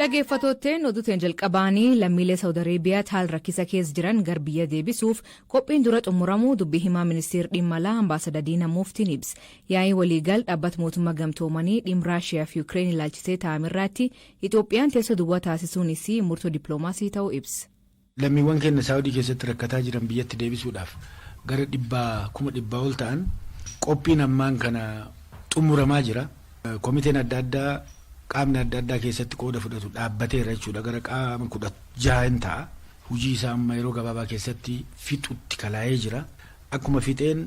Dhaggeeffattootteen oduuteen jalqabaanii lammiilee Saawud Arabiyaa haal rakkisa keessa jiran gar biyya deebisuuf qophiin dura xumuramuu dubbii himaa ministeera dhimma alaa ambaasadar Diinaa Muftiin ibsa. Yaa'ii waliigal dhaabbata mootummaa gamtoomanii dhimma Raashiyaa fi Ukireen ilaalchisee taa'amirraatti Itoophiyaan teessoo duwwaa taasisuunis murtoo dippiloomaasii ta'uu ibsa. Lammiiwwan keenya Saawudii keessatti rakkataa jiran biyyatti deebisuudhaaf gara 100,000 ol ta'an qophiin ammaan kana xumuramaa jira. Komiteen adda addaa qaamni adda addaa keessatti qooda fudhatu dhaabbateera jechuudha. Gara qaama 16 ta'a. Hojii isaa amma yeroo gabaabaa keessatti fixutti kalaa'ee jira. Akkuma fixeen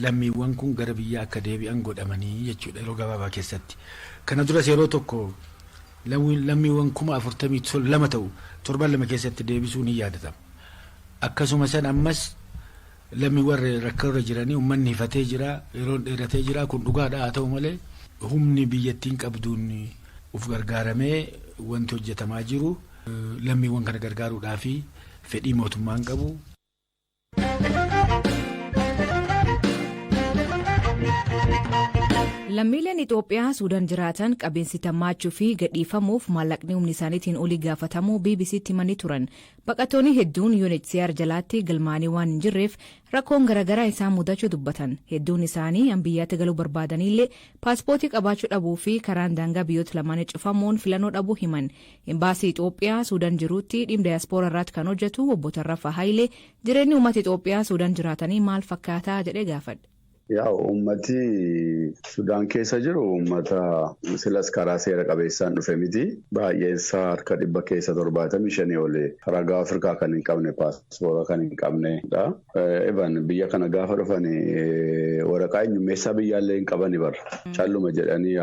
lammiiwwan kun gara biyya akka deebi'an godhamanii jechuudha yeroo gabaabaa keessatti. Kana duras yeroo tokko lammiiwwan 42,000 ta'u torban lama keessatti deebisuun ni yaadatama. Akkasuma san ammas lammiiwwan rakkoorra jiranii uummanni hifatee jira, yeroon dheeratee jira. Kun dhugaadha. Haa ta'u malee humni biyyattiin qabduun uf gargaaramee wanti hojjetamaa jiru lammiiwwan kana gargaaruudhaa fi fedhii mootummaan qabu. Lammiileen Itoophiyaa Suudaan jiraatan qabeensi tammaachuu fi gadhiifamuuf maallaqni humni isaaniitiin olii gaafatamuu BBC'tti himanii turan. Baqattoonni hedduun UNHCR jalaatti galmaanii waan hin jirreef rakkoon garaagaraa isaan mudachuu dubbatan. Hedduun isaanii biyyaatti galuu barbaadanillee paaspoortii qabaachuu dhabuu fi karaan daangaa biyyoota lamaanii cufamuun filannoo dhabuu himan. Imbaasii Itoophiyaa Suudaan jiruutti dhimma diyaaspooraa irratti kan hojjetu obbo Tarrafaa Hayilee jireenyi uummata Itoophiyaa Suudaan jiraatanii maal fakkaataa jedhee gaafadhe. Yaa uummati Sudaan keessa jiru uummata silas karaa seera qabeessaan dhufe miti. Baay'eensaa harka 175 ol ragaa Afrikaa kan hin qabne paaspoora kan hin qabnedha. Eban biyya kana gaafa dhufan waraqaa eenyummeessaa biyyaallee hin qabani barra. Calluma jedhanii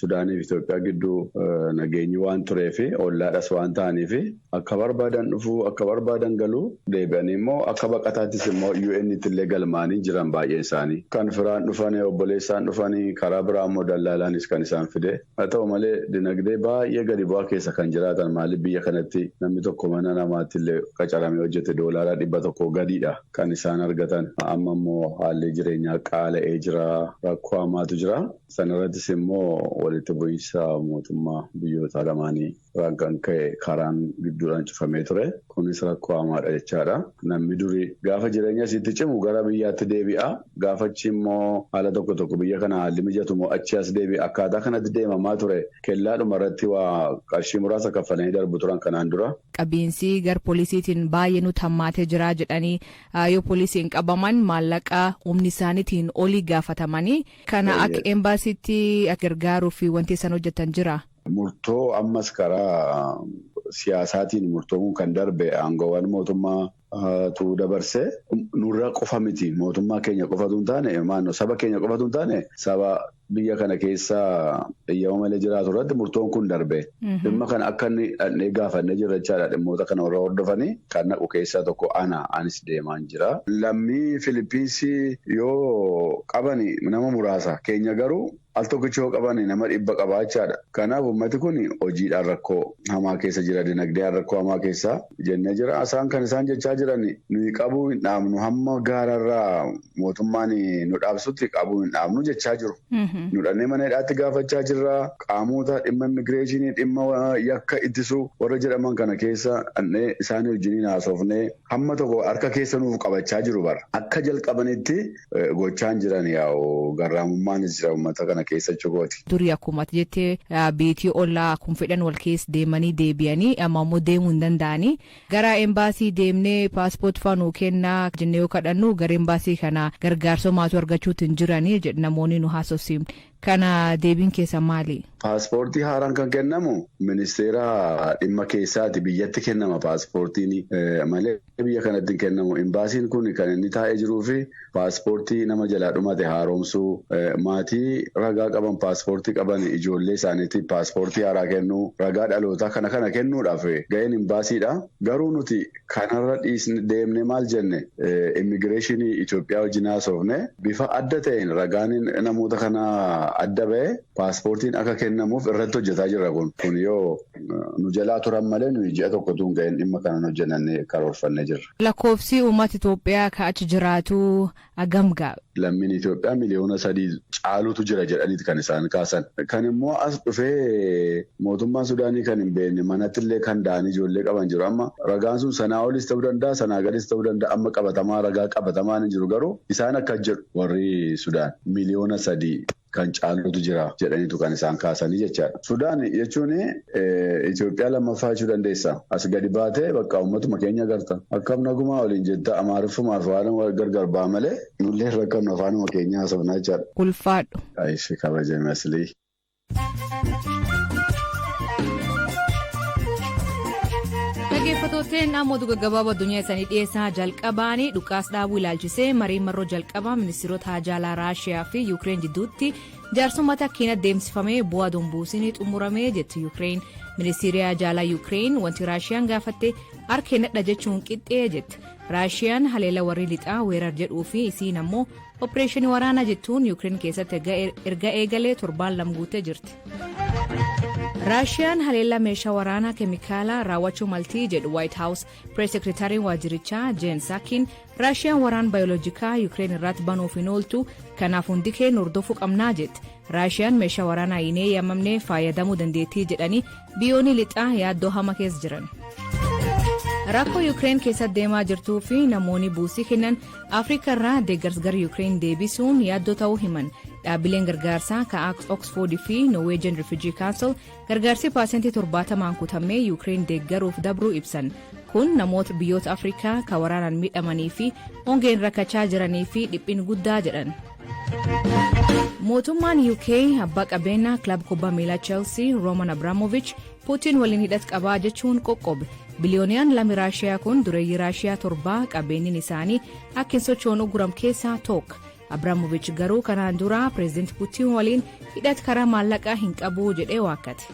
Sudaanii fi Itoophiyaa gidduu nageenyi waan tureef ollaadhas waan ta'aniif akka barbaadan dhufuu akka barbaadan galuu deebi'anii immoo akka baqataattis immoo UN'tti illee galmaanii jiran baay'een isaanii. Firaan dhufanii obboleessaan dhufanii karaa biraa immoo dallaalaanis kan isaan fide. Haa ta'u malee dinagdee baay'ee gadi bu'aa keessa kan jiraatan maaliif biyya kanatti namni tokko mana namaatti illee qacaramee hojjete doolaara 100 gadiidha kan isaan argatan. Amma immoo haalli jireenyaa qaala'ee jira, rakkoo hamaatu jira. Sanarrattis immoo walitti bu'iinsa mootummaa biyyoota lamaanii kan ka'e karaan gidduudhaan cufamee ture. Kunis rakkoo hamaadha jechaadha. Namni durii gaafa jireenya isitti cimu gara biyyaatti deebi'a. Gaafachi immoo haala tokko biyya kana haalli mijatu moo achi as deebi'a. Akkaataa kanatti deemamaa ture. Kellaadhuma irratti waa qarshii muraasa kaffalanii darbu turan kanaan dura. Qabiinsi gar poolisiitiin baay'ee nutti hammaatee jira jedhanii yoo poolisiin qabaman maallaqa humni isaaniitiin olii gaafatamanii kana akka embaasiitti gargaaruu fi wanti isaan hojjetan jira. Murtoo ammas karaa siyaasaatiin murtoomuun kan darbe aangoowwan mootummaa tu dabarsee nurra qofa miti. Mootummaa keenya qofatu hin taane saba keenya qofatu hin taane saba biyya kana keessa eeyyama malee jiraatu irratti murtoon kun darbe. Dhimma kana akka inni dhannee gaafannee jirra jechaadha. Dhimmoota kana warra hordofanii kan naqu keessaa tokko anis deemaan jira. Lammii Filiippiinsii yoo qabani nama muraasa keenya garuu al tokkichi yoo qabani nama 100 qabaachaadha. Kanaaf uummati kun hojiidhaan rakkoo hamaa keessa jira, dinagdeedhaan rakkoo hamaa keessa jennee jira. Isaan kan isaan jechaa jiran nuyi qabuu hin dhaabnu hamma gaararraa mootummaan nu dhaabsutti qabuu hin dhaabnu jechaa jiru. Nudhannee mana hidhaatti gaafachaa jirra. Qaamota dhimma immigireeshinii dhimma yakka ittisuu warra jedhaman kana keessa dhannee isaanii wajjiniin haasofnee hamma tokko harka keessa nuuf qabachaa jiru bara. Akka jalqabanitti gochaan jiran yaa'u garraamummaanis jira uummata kana keessa chokooti. Durii akkuma jettee biitii ollaa kun fedhan wal keessa deemanii deebi'anii amma immoo deemuu hin danda'anii gara embaasii deemnee paaspoortii faanuu kennaa jennee yoo kadhannu gara embaasii kana gargaarsa maatu argachuutti hin jiranii jedhu namoonni nu haasofsiifne. Kana deebiin keessa maali? Paaspoortii haaraan kan kennamu ministeera dhimma keessaati biyyatti kennama paaspoortiin malee biyya kanatti hin kennamu. Imbaasiin kun kan inni taa'ee jiruu fi paaspoortii nama jalaa dhumate haaromsuu maatii ragaa qaban paaspoortii qaban ijoollee isaaniitti paaspoortii haaraa kennuu ragaa dhalootaa kana kennuudhaaf ga'een imbaasiidha. Garuu nuti kanarra deemne maal jenne immigireeshinii Itoophiyaa wajjin haasofne bifa adda ta'een ragaan namoota kana adda ba'e paaspoortiin akka kennamuuf irratti hojjetaa jirra kun yoo nu jalaa turan malee nuyi ji'a tokko tuun ga'een dhimma kanan hojjennee karoorfannee jirra. Lakkoofsi uummata Itoophiyaa ka achi jiraatu agamgaa. Lammiin Itoophiyaa miliyoona 3 caalutu jira jedhaniiti kan isaan kaasan. Kan immoo as dhufee mootummaan Sudaanii kan hin beekne manattillee kan da'anii ijoollee qaban jiru. Amma ragaan sun sanaa olis ta'uu danda'a, sanaa gadis ta'uu danda'a. Amma qabatamaa ragaa qabatamaan hin jiru garuu isaan akka jedhu warri Sudaan miliyoona 3 kan caalutu jira jedhaniitu kan isaan kaasanii jechaadha. Sudaan jechuun Itoophiyaa lammaffaa jechuu dandeessa. As gadi baatee bakka uummatuma keenya agarta. Akkam nagumaa waliin jetta amaariffumaaf waan gargar ba'a malee nullee rakkannu afaanuma keenya haasofnaa jechaadha. Ulfaadhu. Ayishi kabajame aslii. Dhaggeeffattoonni namoota gaggabaaboo addunyaa isaanii dhiyeessaa jalqabaanii dhukaasa dhaabuu ilaalchisee marii marroo jalqabaa ministeerota haajaalaa Raashiyaa fi Yuukireen jidduutti jaarsummaa takkiin adeemsifamee bu'aa dombuusinii xumuramee jetti Yuukireen. Ministeerri haajaalaa Yuukireen wanti Raashiyaan gaafatte harkeenadha jechuun qixxee jetti. Raashiyaan haleela warri lixaa weerar jedhuu fi isiin ammoo opereeshinii waraanaa jettuun Yuukireen keessatti erga eegalee torbaan lama guutee jirti. Raashiyaan haleellaa meeshaa waraanaa keemikaalaa raawwachuu maltii jedhu White House Press Secretariin waajjirichaa Jeen Saakiin Raashiyaan waraan baayoloojikaa Yuukireen irratti banuuf hin ooltu kanaaf hundi keenya hordofuu qabnaa jetti. Raashiyaan meeshaa waraanaa hin eeyyamamne fayyadamuu dandeettii jedhanii biyyoonni lixaa yaaddoo hama keessa jiran. Rakkoo Yuukireen keessatti deemaa jirtuu fi namoonni buusii kennan Afrikaa irraa deeggarsa gara Yuukireen deebisuun yaaddoo ta'uu himan. Dhaabbileen gargaarsaa kan Oxford fi Norwegian Refugee Council gargaarsi paasentii 70 kutamee Yuukireen deeggaruuf dabruu ibsan. Kun namoota biyyoota Afrikaa kan waraanaan miidhamanii fi hongeen rakkachaa jiranii fi dhiphin guddaa jedhan. Mootummaan UK abbaa qabeenyaa kilab kubbaa miilaa Chelsea Roman Abramovich Putin waliin hidhata qabaa jechuun qoqqobe. Biliyooniyaan lammi Raashiyaa kun dureeyyii Raashiyaa 7 qabeenyiin isaanii akka hin sochoonu guram keessaa tokko. Abramovich garuu kanaan dura pireezidaantii Putin waliin hidhata karaa maallaqaa hin qabu jedhee waakkate.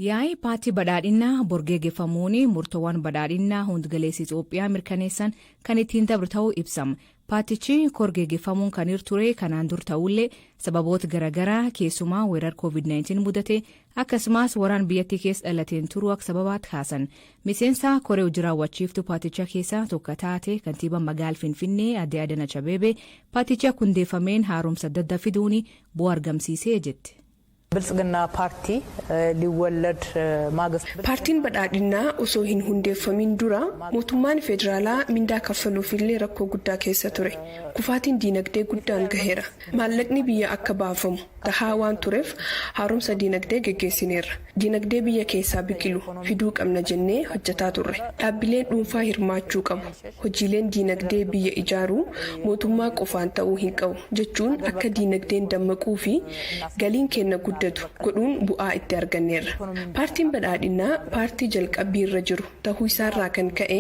Yaa'ii paartii badhaadhinaa borgeeggeeffamuun murtoowwan badhaadhinaa hundgaleessa Itoophiyaa mirkaneessan kan ittiin dabru ta'uu ibsama. Paartichi korgeeggeeffamuun kan ture kanaan dur ta'ullee sababoota garaagaraa keessumaa weerar COVID-19 mudate akkasumas waraan biyyattii keessa dhalateen turuu akka sababaatti kaasan. Miseensa koree hojii raawwachiiftuu paartichaa keessaa tokko taate kantiibaa magaalaa Finfinnee Aadde Adaanach Abeebee paarticha hundeeffameen haaromsa adda addaa fiduun bu'aa argamsiisee jetti. Biltsiginaa paartii ሊወለድ ማግስት ፓርቲን badhaadhinaa osoo hin hundeeffamin dura mootummaan federaalaa mindaa kaffaluufillee rakkoo guddaa keessa ture. Kufaatiin diinagdee guddaan gaheera. Maallaqni biyya akka baafamu tahaa waan tureef haaromsa diinagdee geggeessineerra. Diinagdee biyya keessaa biqilu fiduu qabna jennee hojjetaa turre. Dhaabbileen dhuunfaa hirmaachuu qabu. Hojiileen diinagdee biyya ijaaruu mootummaa qofaan ta'uu hin qabu jechuun akka diinagdeen dammaquu fi galiin kenna godhuun bu'aa itti arganneerra. Paartiin badhaadhinaa paartii jalqabbii irra jiru ta'uu isaarraa kan ka'e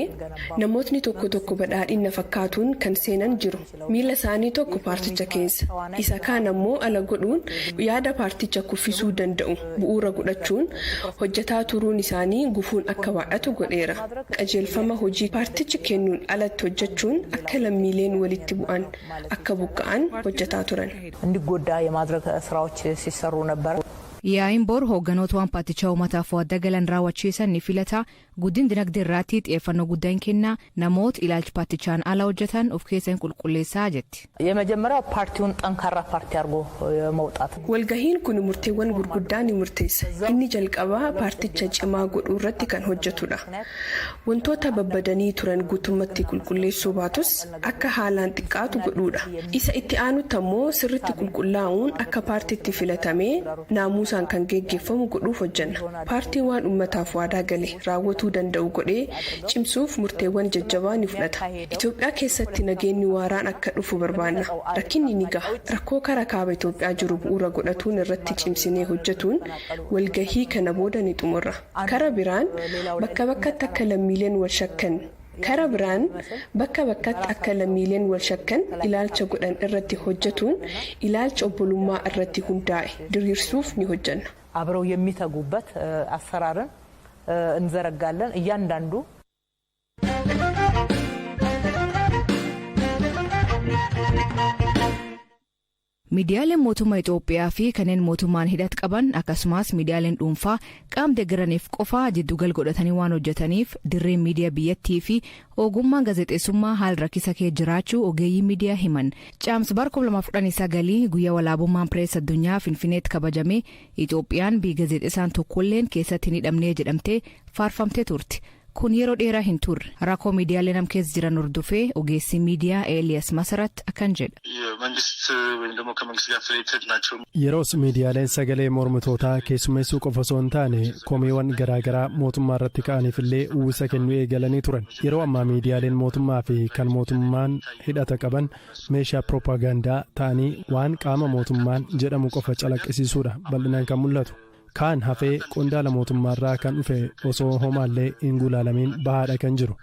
namootni tokko badhaadhina fakkaatuun kan seenan jiru. Miila isaanii tokko paarticha keessa. Isa kaan ammoo ala godhuun yaada paarticha kuffisuu danda'u bu'uura godhachuun hojjetaa turuun isaanii gufuun akka baay'atu godheera. Qajeelfama hojii paartichi kennuun alatti hojjechuun akka lammiileen walitti bu'an akka buqqa'an hojjetaa turan. እንዲጎዳ የማድረግ ስራዎች ሲሰሩ ነበር። Yaa'iin bor hoogganoota waan paartichaa uummataaf wadda galan raawwachiisan ni filata. Guddin dinagdee irratti xiyyeeffannoo guddaa hin kenna. Namoota ilaalcha paartichaan ala hojjetan of keessa hin qulqulleessaa jetti. የመጀመሪያው ፓርቲውን ጠንካራ ፓርቲ አድርጎ መውጣት walgahiin kun murteewwan gurguddaa ni murteessa. Inni jalqabaa paarticha cimaa godhuu irratti kan hojjetudha. Wantoota babbadanii turan guutummaatti qulqulleessuu baatus akka haalaan xiqqaatu godhuudha. Isa itti aanutti ammoo sirriitti qulqullaa'uun akka paartiitti filatamee naamusaan kan geggeeffamu godhuuf hojjenna. Paartiin waan uummataaf waadaa gale raawwatuu danda'u godhee cimsuuf murteewwan jajjabaa ni fudhata. Itoophiyaa keessatti nageenyi waaraan akka dhufu barbaanna. Rakkinni ni gaha. Rakkoo karaa kaaba Itoophiyaa jiru bu'uura godhatuun irratti cimsinee hojjetuun walgahii kana booda ni xumurra. Karaa biraan bakka bakkatti akka lammiileen wal shakkan ilaalcha godhan irratti hojjetuun ilaalcha obbolummaa irratti hundaa'e diriirsuuf ni hojjenna. አብረው የሚተጉበት አሰራርን እንዘረጋለን። እያንዳንዱ Miidiyaaleen mootummaa Itoophiyaa fi kanneen mootummaan hidhat qaban akkasumas miidiyaaleen dhuunfaa qaama deeggaraniif qofaa jidduugal godhatanii waan hojjetaniif dirreen miidiyaa biyyattii fi ogummaa gaazexeessummaa haal rakkisa kee jiraachuu ogeeyyii miidiyaa himan. Caamsa bara 2019 guyyaa walaabummaan pirees addunyaa Finfinneetti kabajame Itoophiyaan biyya gaazexeessaan tokkolleen keessatti hin hidhamne jedhamtee faarfamtee turte. Kun yeroo dheeraa hin turre rakkoo miidiyaalee nam keessa jiran hordofee ogeessi miidiyaa Eeliyas Masarat akkan jedha. Yeroos miidiyaaleen sagalee mormitootaa keessummeessuu qofa osoo hin taane komeewwan garaagaraa mootummaa irratti ka'aniif illee uwwisa kennuu eegalanii turan. Yeroo ammaa miidiyaaleen mootummaa fi kan mootummaan hidhata qaban meeshaa piroopaagandaa ta'anii waan qaama mootummaan jedhamu qofa calaqqisiisuudha bal'inaan kan mul'atu. Kaan hafee qondaala mootummaarraa kan dhufe osoo homaallee hin gulaalamiin bahaadha kan jiru.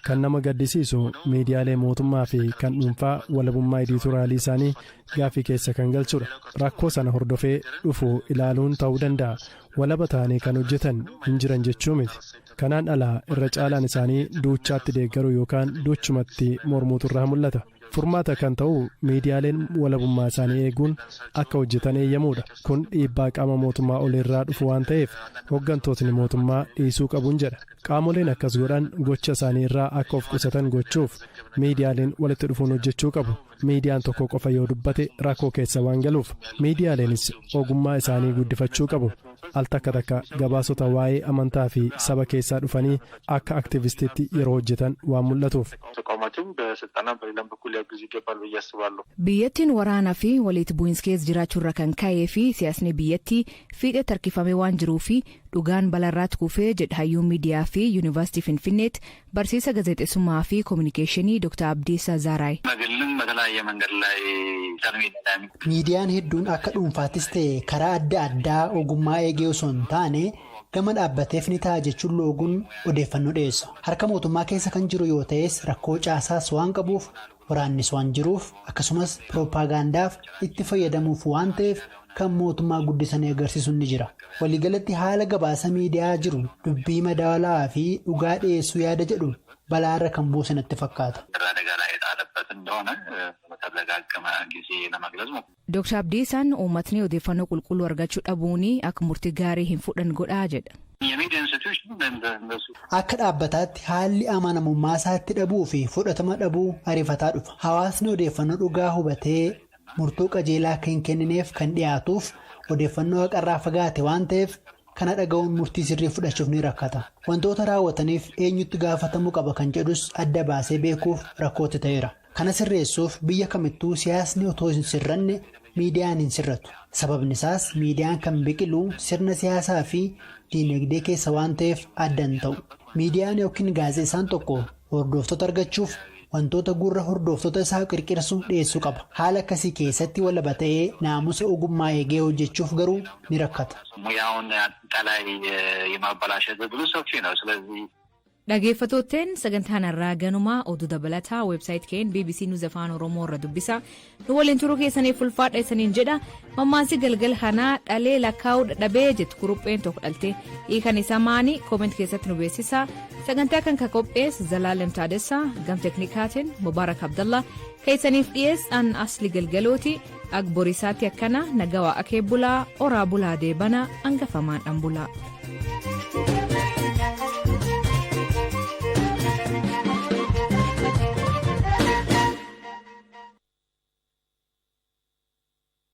Kan nama gaddisiisu miidiyaalee mootummaa fi kan dhuunfaa walabummaa ediitoraalii isaanii gaaffii keessa kan galchudha. Rakkoo sana hordofee dhufu ilaaluun ta'uu danda'a. Walaba ta'anii kan hojjetan hin jiran jechuu miti. Kanaan alaa irra caalaan isaanii duuchaatti deeggaruu yookaan duuchumatti mormuutu irraa mul'ata. Furmaata kan ta'u miidiyaaleen walabummaa isaanii eeguun akka hojjetan eeyyamuudha. Kun dhiibbaa qaama mootummaa olirraa dhufu waan ta'eef hooggantootni mootummaa dhiisuu qabuun jedha. Qaamoleen akkas godhan gocha isaanii irraa akka of qusatan gochuuf miidiyaaleen walitti dhufuun hojjechuu qabu. Miidiyaan tokko qofa yoo dubbate rakkoo keessa waan galuuf miidiyaaleenis ogummaa isaanii guddifachuu qabu. Al takka takka gabaasota waa'ee amantaa fi saba keessaa dhufanii akka aktivistiitti yeroo hojjetan waan mul'atuuf. Biyyattiin waraanaa fi walitti bu'iinsa keessa jiraachuurra kan ka'ee fi siyaasni biyyattii fiixee tarkifamee waan jiruu fi dhugaan balaarratti kufee jedha hayyuun miidiyaa fi yuunivarsiitii Finfinneetti barsiisa gaazexeessummaa fi koominikeeshinii Dr. Abdiisaa Zaaraay. Miidiyaan hedduun akka dhuunfaattis ta'e karaa adda addaa ogummaa eegee osoo hin taane gama dhaabbateef ni ta'a jechuun looguun odeeffannoo dhiyeessa. Harka mootummaa keessa kan jiru yoo ta'es rakkoo caasaas waan qabuuf waraannis waan jiruuf akkasumas piroopaagandaaf itti fayyadamuuf waan ta'eef kan mootummaa guddisanii agarsiisuun ni jira. Waliigalatti haala gabaasa miidiyaa jiru dubbii madaalawaa fi dhugaa dhiyeessuu yaada jedhu balaarra kan buusan itti fakkaata. Dr. Abdiisaan uummatni odeeffannoo qulqulluu argachuu dhabuun akka murtii gaarii hin fudhan godhaa jedha. Akka dhaabbataatti haalli amanamummaa isaatti dhabuu fi fudhatama dhabuu ariifataa dhufa. Hawaasni odeeffannoo dhugaa hubatee murtoo qajeelaa akka hin kennineef kan dhiyaatuuf odeeffannoo haqarraa fagaate waan ta'eef kana dhaga'uun murtii sirrii fudhachuuf ni rakkata. Wantoota raawwataniif eenyutti gaafatamuu qaba kan jedhus adda baasee beekuuf rakkootti ta'eera. Kana sirreessuuf biyya kamittuu siyaasni otoo hin sirranne miidiyaan hin sirratu. Sababni isaas miidiyaan kan biqilu sirna siyaasaa fi diinagdee keessa waan ta'eef adda hin ta'u. Miidiyaan yookiin gaazexeessaan tokko hordoftoota argachuuf wantoota gurra hordoftoota isaa qirqirsu dhiyeessuu qaba. Haala akkasii keessatti walaba ta'ee naamusa ogummaa eegee hojjechuuf garuu ni rakkata. Dhageeffattootteen sagantaan irraa ganumaa oduu dabalataa weebsaayit keen BBC News Afaan Oromoo irra dubbisa. Nu waliin turuu keessaniif ulfaadha isaniin jedha. Mammaansi galgal kanaa dhalee lakkaa'uu dadhabee jettu kurupheen tokko dhalte. Hiikan isaa maani koomenti keessatti nu beeksisa. Sagantaa kan qopheesse Zalaalem Taadessaa gam teknikaatiin Mubaarak Abdallah keessaniif dhiyeessan asli galgalooti. Agborisaatti akkana nagawaa akee bulaa oraa bulaa deebana hangafamaan dhan bulaa.